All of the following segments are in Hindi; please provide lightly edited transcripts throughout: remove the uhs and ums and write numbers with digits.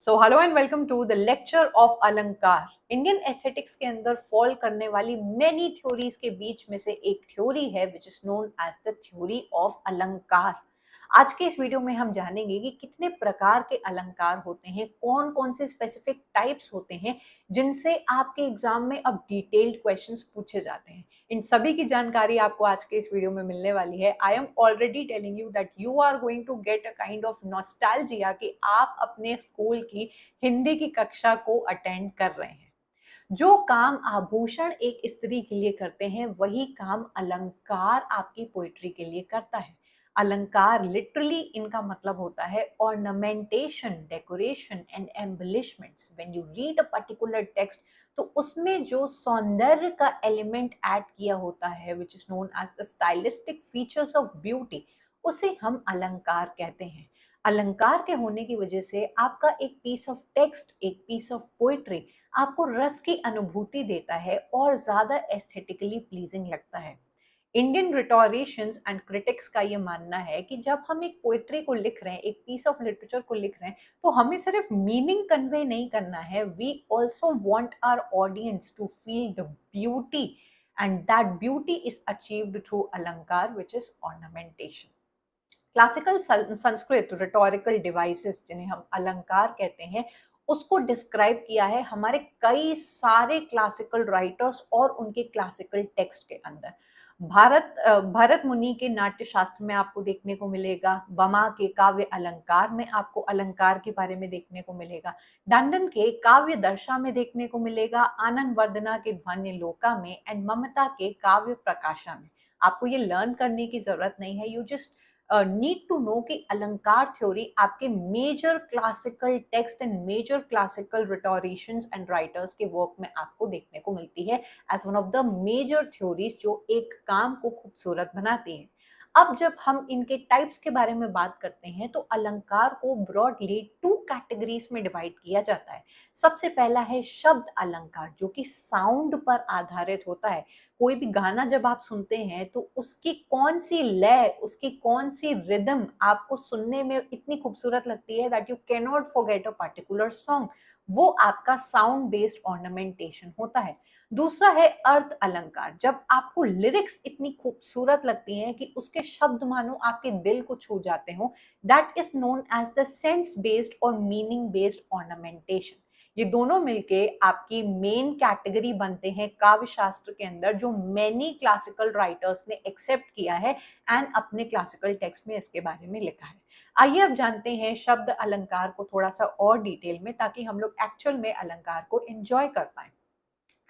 So hello and welcome to the lecture of alankar. Indian aesthetics के अंदर फॉल करने वाली मेनी थ्योरीज के बीच में से एक थ्योरी है which is known as the theory of alankar. आज के इस वीडियो में हम जानेंगे कि कितने प्रकार के अलंकार होते हैं, कौन कौन से स्पेसिफिक टाइप्स होते हैं जिनसे आपके एग्जाम में अब डिटेल्ड क्वेश्चंस पूछे जाते हैं। इन सभी की जानकारी आपको आज के इस वीडियो में मिलने वाली है। I am already telling you that you are going to get a kind of nostalgia कि आप अपने स्कूल की हिंदी की कक्षा को अटेंड कर रहे हैं। जो काम आभूषण एक स्त्री के लिए करते हैं वही काम अलंकार आपकी पोइट्री के लिए करता है। अलंकार लिटरली इनका मतलब होता है ornamentation, decoration and embellishments. When you read a particular text तो उसमें जो सौंदर्य का एलिमेंट ऐड किया होता है which is known as the stylistic features of beauty, उसे हम अलंकार कहते हैं। अलंकार के होने की वजह से आपका एक पीस ऑफ टेक्स्ट, एक पीस ऑफ पोइट्री आपको रस की अनुभूति देता है और ज्यादा एस्थेटिकली प्लीजिंग लगता है। इंडियन रिटोरेशंस एंड क्रिटिक्स का ये मानना है कि जब हम एक पोइट्री को लिख रहे हैं, एक पीस ऑफ लिटरेचर को लिख रहे हैं, तो हमें सिर्फ मीनिंग कन्वे नहीं करना है, we also want our audience to feel the beauty and that beauty is achieved through alankar which is ornamentation. Classical Sanskrit rhetorical devices जिन्हें हम अलंकार कहते हैं, उसको डिस्क्राइब किया है हमारे कई सारे क्लासिकल राइटर्स और उनके क्लासिकल टेक्स्ट के अंदर। भरत मुनि के नाट्य शास्त्र में आपको देखने को मिलेगा, बमा के काव्य अलंकार में आपको अलंकार के बारे में देखने को मिलेगा, डंडन के काव्य दर्शा में देखने को मिलेगा, आनंद वर्धना के ध्वन्य लोका में एंड ममता के काव्य प्रकाशा में। आपको ये लर्न करने की जरूरत नहीं है, you just need to know कि अलंकार थ्योरी आपके major classical text and major classical rhetorations and writers के वर्क में आपको देखने को मिलती है as one of the major theories जो एक काम को खूबसूरत बनाती है। अब जब हम इनके टाइप्स के बारे में बात करते हैं तो अलंकार को ब्रॉडली टू कैटेगरीज में डिवाइड किया जाता है। सबसे पहला है शब्द अलंकार, जो कि साउंड पर आधारित होता है। कोई भी गाना जब आप सुनते हैं तो उसकी कौन सी लय, उसकी कौन सी रिदम आपको सुनने में इतनी खूबसूरत लगती है that you can not forget a particular song, वो आपका साउंड बेस्ड ऑर्नामेंटेशन होता है। दूसरा है अर्थ अलंकार, जब आपको लिरिक्स इतनी खूबसूरत लगती हैं कि उसके शब्द मानो आपके दिल को छू जाते हो, that is known as the sense based और मीनिंग बेस्ड ऑर्नामेंटेशन। ये दोनों मिलके आपकी मेन कैटेगरी बनते हैं काव्य शास्त्र के अंदर, जो मैनी क्लासिकल राइटर्स ने एक्सेप्ट किया है एंड अपने क्लासिकल टेक्स्ट में इसके बारे में लिखा है। आइए अब जानते हैं शब्द अलंकार को थोड़ा सा और डिटेल में, ताकि हम लोग एक्चुअल में अलंकार को एंजॉय कर पाए।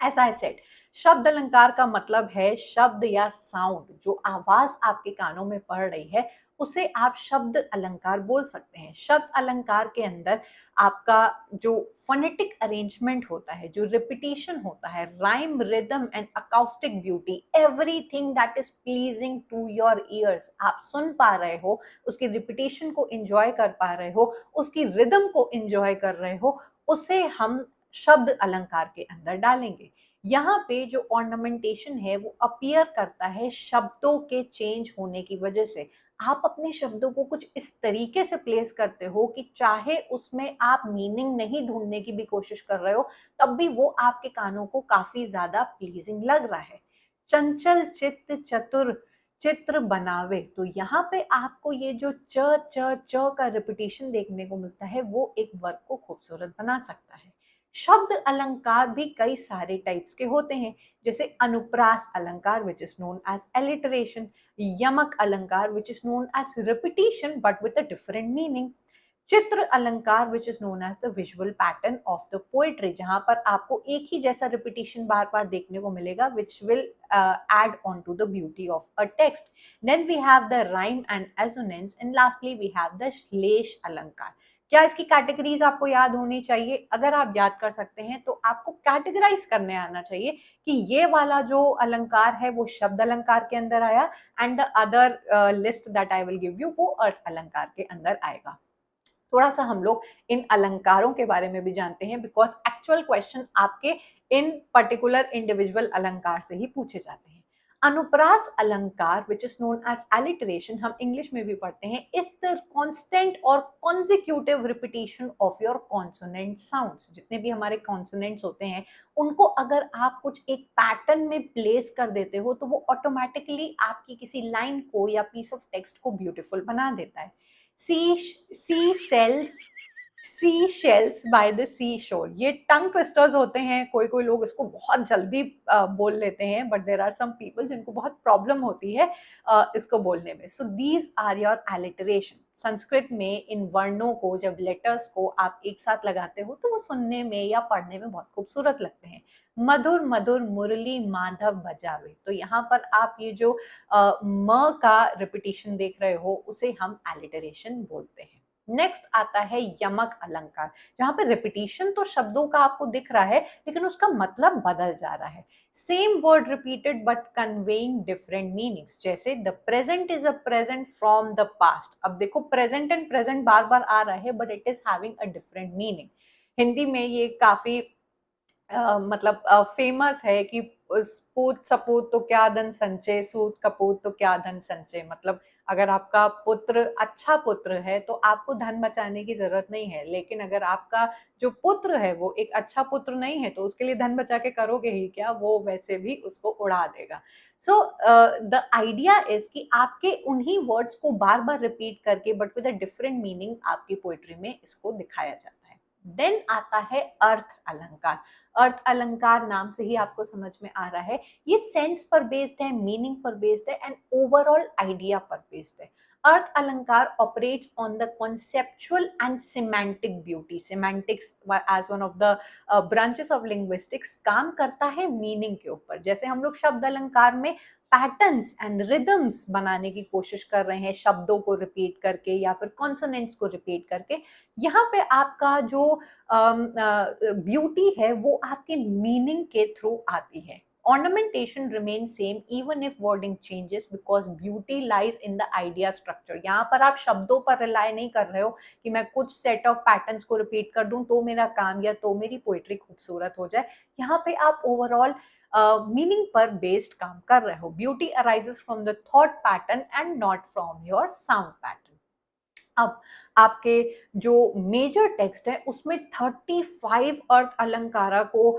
एज आई सेड, शब्द अलंकार का मतलब है शब्द या साउंड, जो आवाज आपके कानों में पड़ रही है उसे आप शब्द अलंकार बोल सकते हैं। शब्द अलंकार के अंदर आपका जो फोनेटिक अरेंजमेंट होता है, जो रिपीटिशन होता है, rhyme, rhythm and acoustic beauty, everything that is pleasing to your ears, आप सुन पा रहे हो, उसकी रिपीटिशन को एंजॉय कर पा रहे हो, उसकी रिदम को एंजॉय कर रहे हो, उसे हम शब्द अलंकार के अंदर डालेंगे। यहाँ पे जो ऑर्नामेंटेशन है वो अपीयर करता है शब्दों के चेंज होने की वजह से। आप अपने शब्दों को कुछ इस तरीके से प्लेस करते हो कि चाहे उसमें आप मीनिंग नहीं ढूंढने की भी कोशिश कर रहे हो, तब भी वो आपके कानों को काफी ज्यादा प्लीजिंग लग रहा है। चंचल चित्त चतुर चित्र बनावे, तो यहाँ पे आपको ये जो च च च का रिपीटिशन देखने को मिलता है वो एक वर्ड को खूबसूरत बना सकता है। शब्द अलंकार भी कई सारे टाइप्स के होते हैं, जैसे अनुप्रास अलंकार which is known as alliteration, यमक अलंकार which is known as repetition but with a different meaning, चित्र अलंकार which is known as the visual pattern of the poetry, जहां पर आपको एक ही जैसा रिपीटिशन बार बार देखने को मिलेगा which will add on to the beauty of a text. Then we have the rhyme and assonance and lastly we have the श्लेष अलंकार। क्या इसकी कैटेगरीज आपको याद होनी चाहिए? अगर आप याद कर सकते हैं तो आपको कैटेगराइज करने आना चाहिए कि ये वाला जो अलंकार है वो शब्द अलंकार के अंदर आया and the other list that I will give you वो अर्थ अलंकार के अंदर आएगा। थोड़ा सा हम लोग इन अलंकारों के बारे में भी जानते हैं, बिकॉज एक्चुअल क्वेश्चन आपके इन पर्टिकुलर इंडिविजुअल अलंकार से ही पूछे जाते हैं। अनुप्रास अलंकार which is known as alliteration, हम इंग्लिश में भी पढ़ते हैं, इज द कॉन्स्टेंट और consecutive repetition of your consonant sounds. जितने भी हमारे कॉन्सोनेंट्स होते हैं उनको अगर आप कुछ एक पैटर्न में प्लेस कर देते हो तो वो ऑटोमेटिकली आपकी किसी लाइन को या पीस ऑफ टेक्स्ट को ब्यूटीफुल बना देता है। सी शेल्स बाय द सी शोर, ये टंग ट्विस्टर्स होते हैं, कोई कोई लोग इसको बहुत जल्दी बोल लेते हैं, but there are some people जिनको बहुत प्रॉब्लम होती है इसको बोलने में। So these are your alliteration. Sanskrit में इन वर्णों को, जब लेटर्स को आप एक साथ लगाते हो तो वो सुनने में या पढ़ने में बहुत खूबसूरत लगते हैं। मधुर मधुर मुरली माधव बजावे, तो यहाँ पर आप ये जो म का रिपीटिशन देख रहे हो उसे हम एलिटरेशन बोलते हैं। नेक्स्ट आता है यमक अलंकार, जहां पे रिपीटिशन तो शब्दों का आपको दिख रहा है लेकिन उसका मतलब बदल जा रहा है। Same word repeated but conveying different meanings, जैसे the present is a present from the past. अब देखो प्रेजेंट एंड प्रेजेंट बार बार आ रहा है but it is having a different meaning. Hindi में ये काफी मतलब फेमस है कि उस पूत सपूत तो क्या धन संचय, सूत कपूत तो क्या धन संचय। मतलब अगर आपका पुत्र अच्छा पुत्र है तो आपको धन बचाने की जरूरत नहीं है, लेकिन अगर आपका जो पुत्र है वो एक अच्छा पुत्र नहीं है तो उसके लिए धन बचा के करोगे ही क्या, वो वैसे भी उसको उड़ा देगा। सो द आइडिया इज कि आपके उन्हीं वर्ड्स को बार बार रिपीट करके but with a different meaning आपकी पोएट्री में इसको दिखाया जाता है। देन आता है अर्थ अलंकार। अर्थ अलंकार नाम से ही आपको समझ में आ रहा है, ये सेंस पर बेस्ड है, मीनिंग पर बेस्ड है एंड ओवरऑल आइडिया पर बेस्ड है। अर्थ अलंकार operates on the conceptual and semantic beauty. Semantics as one of the branches of linguistics काम करता है मीनिंग के ऊपर। जैसे हम लोग शब्द अलंकार में पैटर्न्स एंड रिदम्स बनाने की कोशिश कर रहे हैं शब्दों को रिपीट करके या फिर कॉन्सोनेंट्स को रिपीट करके, यहाँ पे आपका जो ब्यूटी है वो आपके मीनिंग के थ्रू आती है। Ornamentation remains same even if wording changes because beauty lies in the idea structure। यहाँ पर आप शब्दों पर रिलाय नहीं कर रहे हो कि मैं कुछ सेट ऑफ पैटर्न्स को रिपीट कर दूं तो मेरा काम या तो मेरी पोइट्री खूबसूरत हो जाए। यहाँ पे आप ओवरऑल मीनिंग पर बेस्ड काम कर रहे हो। Beauty arises from the thought pattern and not from your sound pattern. अब आपके जो मेजर टेक्स्ट है उसमें 35 अर्थ अलंकारा को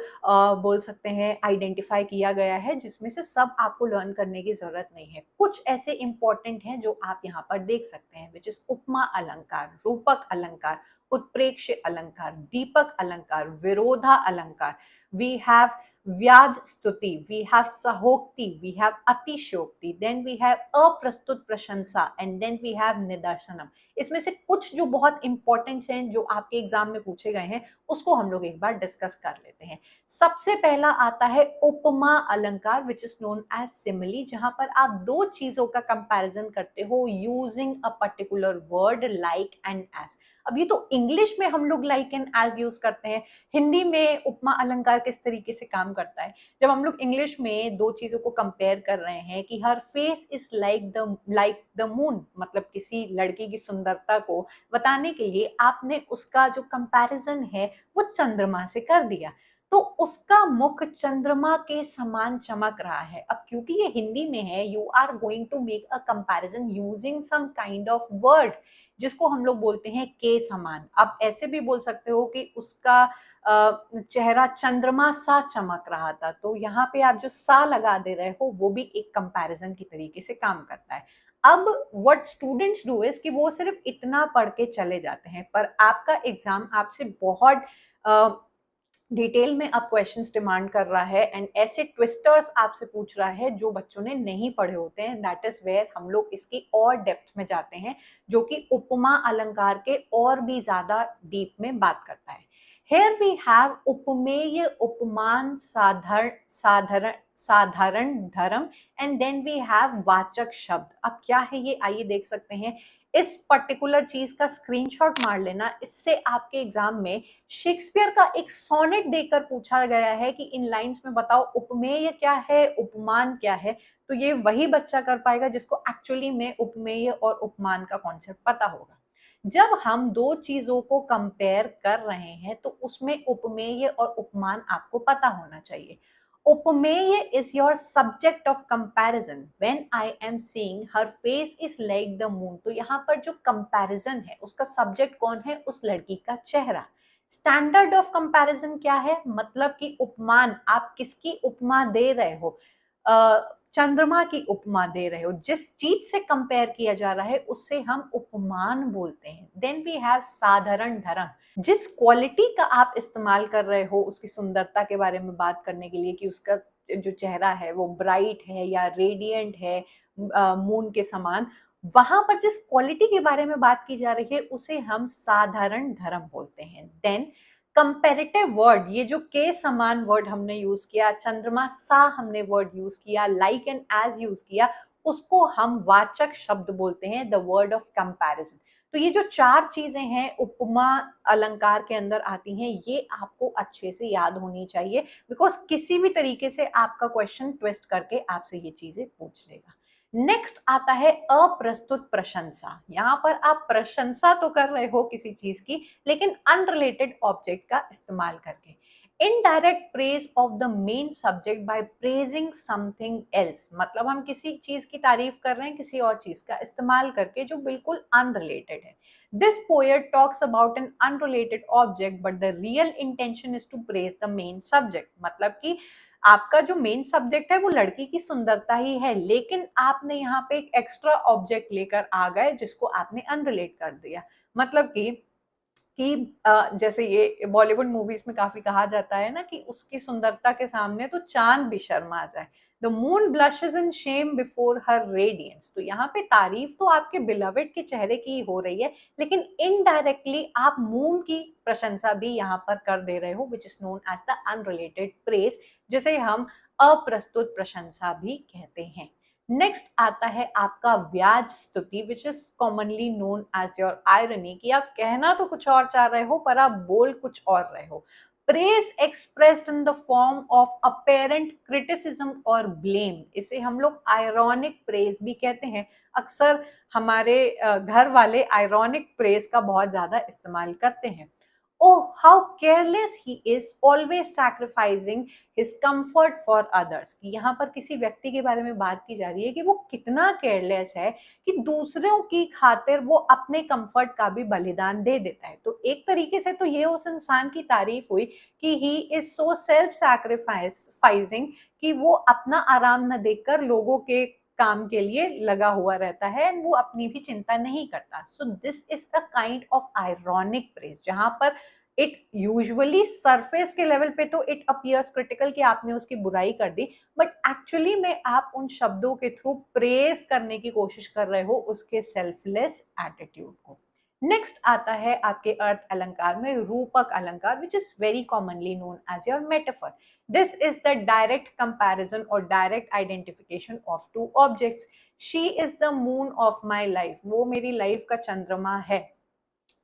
बोल सकते हैं आइडेंटिफाई किया गया है, जिसमें से सब आपको लर्न करने की जरूरत नहीं है। कुछ ऐसे इंपॉर्टेंट हैं जो आप यहाँ पर देख सकते हैं, विच इज उपमा अलंकार, रूपक अलंकार, उत्प्रेक्ष्य अलंकार, दीपक अलंकार, विरोधा अलंकार। वी हैव व्याज स्तुति, वी हैव सहोक्ति, वी हैव अतिशयोक्ति, देन वी हैव अप्रस्तुत प्रशंसा एंड देन वी हैव निदर्शनम। इसमें से कुछ जो बहुत इंपॉर्टेंट हैं जो आपके एग्जाम में पूछे गए हैं उसको हम लोग एक बार डिस्कस कर लेते हैं। सबसे पहला आता है उपमा अलंकार which is known as simile, जहां पर आप दो चीजों का कंपैरिजन करते हो using a particular word like and as. अब ये तो इंग्लिश में हम लोग लाइक एंड एज यूज करते हैं, हिंदी में उपमा अलंकार किस तरीके से काम करता है? जब हम लोग इंग्लिश में दो चीजों को कंपेयर कर रहे हैं कि her face is like the moon, मतलब किसी लड़की की सुंदरता को बताने के लिए आपने उसका जो कंपैरिजन है वो चंद्रमा से कर दिया, तो उसका मुख चंद्रमा के समान चमक रहा है। अब क्योंकि ये हिंदी में है, you are going to make a comparison using some kind of word जिसको हम लोग बोलते हैं के समान। आप ऐसे भी बोल सकते हो कि उसका चेहरा चंद्रमा सा चमक रहा था, तो यहाँ पे आप जो सा लगा दे रहे हो वो भी एक कंपैरिजन की तरीके से काम करता है। अब व्हाट स्टूडेंट्स डू इज कि वो सिर्फ इतना पढ़ के चले जाते हैं, पर आपका एग्जाम आपसे बहुत डिटेल में अब क्वेश्चंस डिमांड कर रहा है एंड ऐसे ट्विस्टर्स आपसे पूछ रहा है जो बच्चों ने नहीं पढ़े होते हैं। दैट इज वेयर हम लोग इसकी और डेप्थ में जाते हैं, जो कि उपमा अलंकार के और भी ज्यादा डीप में बात करता है। Here we have उपमेय, उपमान, साधारण साधारण धर्म एंड देन वी हैव वाचक शब्द। अब क्या है ये, आइए देख सकते हैं। इस पर्टिकुलर चीज का स्क्रीनशॉट मार लेना, इससे आपके एग्जाम में शेक्सपियर का एक सोनेट देकर पूछा गया है कि इन लाइंस में बताओ उपमेय क्या है, उपमान क्या है। तो ये वही बच्चा कर पाएगा जिसको एक्चुअली में उपमेय और उपमान का कॉन्सेप्ट पता होगा। जब हम दो चीजों को कंपेयर कर रहे हैं तो उसमें उपमेय और उपमान आपको पता होना चाहिए। उपमेय is your subject of comparison. When I am seeing her face is like the moon. तो यहाँ पर जो comparison है उसका subject कौन है? उस लड़की का चेहरा. स्टैंडर्ड ऑफ कंपैरिजन क्या है? मतलब कि उपमान, आप किसकी उपमा दे रहे हो? चंद्रमा की उपमा दे रहे हो. जिस चीज से कंपेयर किया जा रहा है उससे हम उपमान बोलते हैं. देन वी हैव साधारण धर्म. जिस क्वालिटी का आप इस्तेमाल कर रहे हो उसकी सुंदरता के बारे में बात करने के लिए कि उसका जो चेहरा है वो ब्राइट है या रेडिएंट है मून के समान, वहां पर जिस क्वालिटी के बारे में बात की जा रही है उसे हम साधारण धर्म बोलते हैं. देन कंपेरेटिव वर्ड, ये जो के समान वर्ड हमने यूज किया, चंद्रमा सा हमने वर्ड यूज किया, लाइक एंड एज यूज किया, उसको हम वाचक शब्द बोलते हैं, द वर्ड ऑफ कंपैरिजन. तो ये जो चार चीजें हैं उपमा अलंकार के अंदर आती हैं, ये आपको अच्छे से याद होनी चाहिए, बिकॉज किसी भी तरीके से आपका क्वेश्चन ट्विस्ट करके आपसे ये चीजें पूछ लेगा. नेक्स्ट आता है अप्रस्तुत प्रशंसा. यहाँ पर आप प्रशंसा तो कर रहे हो किसी चीज की, लेकिन अनरिलेटेड ऑब्जेक्ट का इस्तेमाल करके. Indirect praise of the main subject by praising something else. मतलब हम किसी चीज की तारीफ कर रहे हैं किसी और चीज का इस्तेमाल करके जो बिल्कुल अनरिलेटेड है. This poet talks about an unrelated object but the real intention is to praise the main subject. मतलब कि आपका जो मेन सब्जेक्ट है वो लड़की की सुंदरता ही है, लेकिन आपने यहाँ पे एक एक्स्ट्रा ऑब्जेक्ट लेकर आ गए जिसको आपने अनरिलेट कर दिया. मतलब कि जैसे ये बॉलीवुड मूवीज में काफी कहा जाता है ना कि उसकी सुंदरता के सामने तो चांद भी शर्मा जाए. The moon blushes in shame before her radiance. तो यहाँ पे तारीफ तो आपके बिलवेड के चेहरे की हो रही है, लेकिन इनडायरेक्टली आप मून की प्रशंसा भी यहाँ पर कर दे रहे हो, which is known as the unrelated praise, जिसे हम अप्रस्तुत प्रशंसा भी कहते हैं. नेक्स्ट आता है आपका व्याज स्तुति, which is commonly known as your irony, कि आप कहना तो कुछ और चाह रहे हो पर आप बोल कुछ और रहे हो. Praise expressed in the form of apparent criticism और ब्लेम. इसे हम लोग आयरॉनिक प्रेज भी कहते हैं. अक्सर हमारे घर वाले आयरॉनिक प्रेज का बहुत ज्यादा इस्तेमाल करते हैं. Oh, how careless he is, always sacrificing his comfort for others. कि यहाँ पर किसी व्यक्ति के बारे में बात की जा रही है कि वो कितना केयरलेस है कि दूसरों की खातिर वो अपने कंफर्ट का भी बलिदान दे देता है. तो एक तरीके से तो ये उस इंसान की तारीफ हुई कि he is so self sacrificing, कि वो अपना आराम न देखकर लोगों के काम के लिए लगा हुआ रहता है एंड वो अपनी भी चिंता नहीं करता. So this is a kind of ironic praise, जहां पर इट यूजुअली सरफेस के लेवल पे तो इट अपीयर्स क्रिटिकल कि आपने उसकी बुराई कर दी, बट एक्चुअली में आप उन शब्दों के थ्रू प्रेज करने की कोशिश कर रहे हो उसके सेल्फलेस एटीट्यूड को. नेक्स्ट आता है आपके अर्थ अलंकार में रूपक अलंकार, which is very commonly known as your metaphor. This is the direct comparison और direct identification of two objects. She is the moon of my life. वो मेरी लाइफ का चंद्रमा है.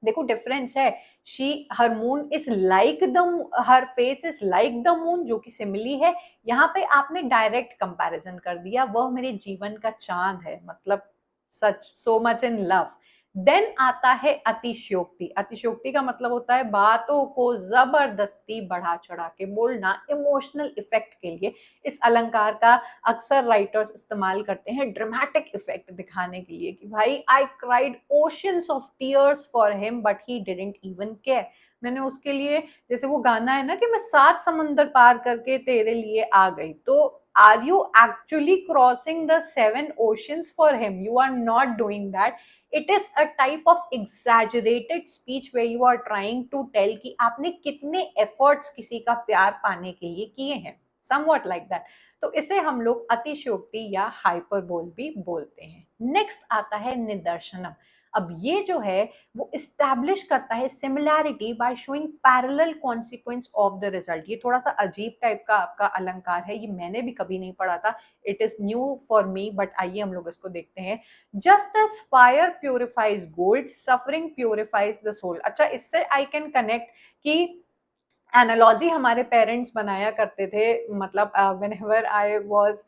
देखो डिफरेंस है. She her moon is like the, her face is like the moon, जो कि सिमिली है. यहाँ पे आपने डायरेक्ट कंपैरिजन कर दिया, वह मेरे जीवन का चांद है, मतलब सच, so much in love. Then आता है अतिशयोक्ति. अतिशयोक्ति का मतलब होता है बातों को जबरदस्ती बढ़ा चढ़ा के बोलना इमोशनल इफेक्ट के लिए. इस अलंकार का अक्सर राइटर्स इस्तेमाल करते हैं ड्रामेटिक इफेक्ट दिखाने के लिए कि भाई I cried oceans of tears for him but he didn't even care. मैंने उसके लिए, जैसे वो गाना है ना कि मैं 7 समंदर पार करके तेरे लिए आ गई, तो are you actually crossing the 7 oceans for him? You are not doing that. It is a type of exaggerated speech way you are trying to tell कि आपने कितने एफर्ट्स किसी का प्यार पाने के लिए किए हैं, समवॉट लाइक दैट. तो इसे हम लोग अतिशयोक्ति या हाइपरबोल भी बोलते हैं. नेक्स्ट आता है निदर्शनम. अब ये जो है वो इस्टेब्लिश करता है similarity by showing parallel consequence of the result. ये थोड़ा सा अजीब टाइप का आपका अलंकार है, ये मैंने भी कभी नहीं पढ़ा था, it is new for me, but आइए हम लोग इसको देखते हैं. Just as fire purifies gold, suffering purifies the soul. अच्छा, इससे आई कैन कनेक्ट कि एनालॉजी हमारे पेरेंट्स बनाया करते थे. मतलब whenever I was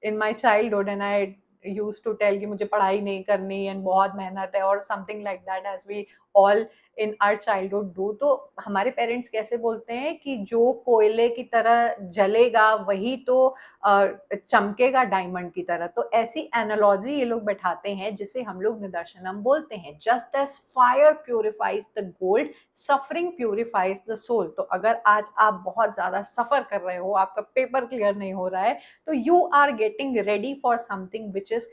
in my childhood and I used to tell कि मुझे पढ़ाई नहीं करनी एंड बहुत मेहनत है और something like that, as we all in our childhood do, तो हमारे पेरेंट्स कैसे बोलते हैं कि जो कोयले की तरह जलेगा वही तो चमकेगा डायमंड की तरह। तो ऐसी एनालॉजी ये लोग बैठाते हैं जिसे हम लोग निदर्शनम बोलते हैं। Just as fire purifies the gold, suffering purifies the soul. तो अगर आज आप बहुत ज्यादा सफर कर रहे हो, आपका पेपर क्लियर नहीं हो रहा है, तो you are getting ready for something which is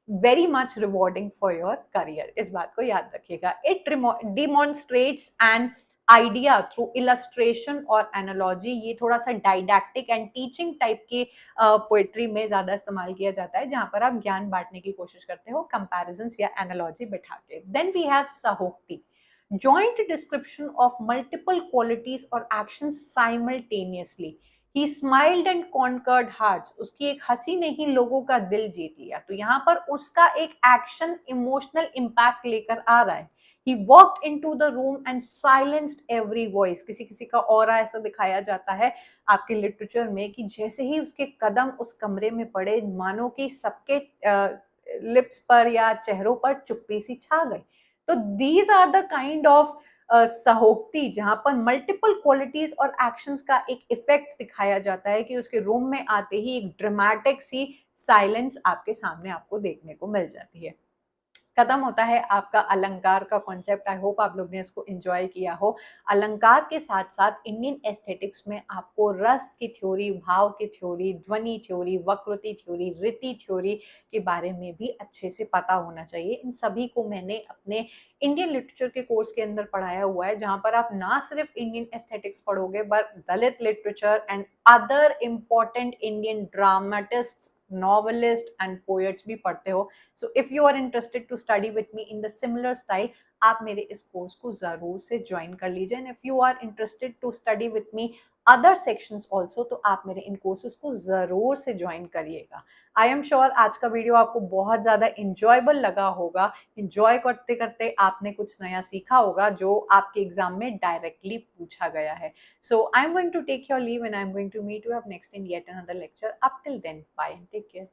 very much rewarding for your career. इस बात को याद रखिएगा। It demonstrates and idea through illustration और एनालॉजी। ये थोड़ा सा डाइडैक्टिक एंड टीचिंग टाइप की पोएट्री में ज्यादा इस्तेमाल किया जाता है, जहां पर आप ज्ञान बांटने की कोशिश करते हो कंपैरिजन या एनालॉजी बिठा के। देन वी हैव सहोक्ति, joint description of multiple qualities or actions simultaneously. He smiled and conquered hearts. उसकी एक हंसी ने ही लोगों का दिल जीत लिया। तो यहाँ पर उसका एक एक्शन इमोशनल इम्पैक्ट लेकर आ रहा है। He walked into the room and silenced every voice. किसी किसी का ऑरा ऐसा दिखाया जाता है आपके लिटरेचर में कि जैसे ही उसके कदम उस कमरे में पड़े, मानो कि सबके लिप्स पर या चेहरों पर चुप्पी सी छा गई। तो these are the kind of सहोक्ति, जहां पर मल्टीपल क्वालिटीज और एक्शंस का एक इफेक्ट दिखाया जाता है कि उसके रूम में आते ही एक ड्रामेटिक सी साइलेंस आपके सामने आपको देखने को मिल जाती है। खत्म होता है आपका अलंकार का कॉन्सेप्ट। आई होप आप लोग ने इसको एंजॉय किया हो। अलंकार के साथ साथ इंडियन एस्थेटिक्स में आपको रस की थ्योरी, भाव की थ्योरी, ध्वनि थ्योरी, वक्रुति थ्योरी, रीति थ्योरी के बारे में भी अच्छे से पता होना चाहिए। इन सभी को मैंने अपने इंडियन लिटरेचर के कोर्स के अंदर पढ़ाया हुआ है, जहां पर आप ना सिर्फ इंडियन एस्थेटिक्स पढ़ोगे but Dalit literature and other important Indian dramatist, novelist and poets भी पढ़ते हो। So if you are interested to study with me in the similar style, आप मेरे इस कोर्स को जरूर से ज्वाइन कर लीजिए। And if you are interested to study with me other sections also, तो आप मेरे इन कोर्सेज को जरूर से ज्वाइन करिएगा। आई एम श्योर आज का वीडियो आपको बहुत ज्यादा इंजॉयबल लगा होगा। इंजॉय करते करते आपने कुछ नया सीखा होगा जो आपके एग्जाम में डायरेक्टली पूछा गया है। So I'm going to take your leave and I'm going to meet you up next in yet another lecture. Up till then, bye and take care.